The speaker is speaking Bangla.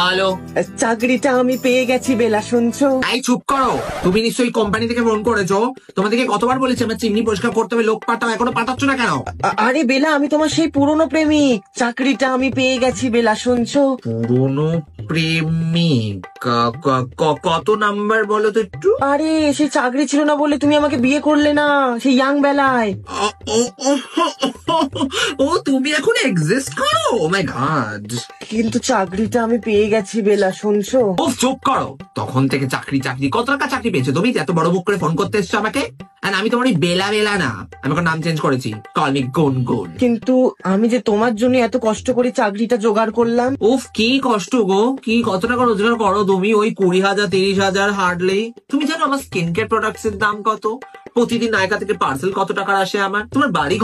হ্যালো, চাকরিটা আমি পেয়ে গেছি বেলা, শুনছো? এই চুপ করো। তুমি নিশ্চয়ই কোম্পানি থেকে ফোন করেছো। তোমাদেরকে কতবার বলেছি আমার চিমনি পরিষ্কার করতে হবে, লোক পাঠাও, এখনো পাঠাচ্ছ না কেন? আরে বেলা, আমি তোমার সেই পুরনো প্রেমিক। চাকরিটা আমি পেয়ে গেছি বেলা, শুনছো? পুরনো প্রেমিক? কত নাম্বার বলো তো একটু। আরে সেই চাকরি ছিল না বলে তুমি আমাকে বিয়ে করলে না, সেই ইয়াং বেলায়। ও, ও, ও, তুমি এখন এক্সিস্ট করো? ও মাই গড। কিন্তু চাকরিটা আমি পেয়ে গেছি বেলা, শুনছো? ও চুপ করো। তখন থেকে চাকরি চাকরি, কত টাকা চাকরি পেয়েছো তুমি এত বড় মুখ করে ফোন করতে এসছো আমাকে? আর আমি তোমার ওই বেলা বেলা না, আমি এখন নাম চেঞ্জ করেছি, কল মি গুনগুন। কিন্তু আমি যে তোমার জন্য এত কষ্ট করে চাকরিটা জোগাড় করলাম। উফ, কি কষ্ট গো। কি কত টাকা রোজগার করো তুমি? ওই 20,000 30,000 হার্ডলি। তুমি জানো আমার স্কিন কেয়ার প্রোডাক্টস এর দাম কত? প্রতিদিন নায়িকা থেকে পার্সেল কত টাকার আসে আমার? তোমার বাড়ি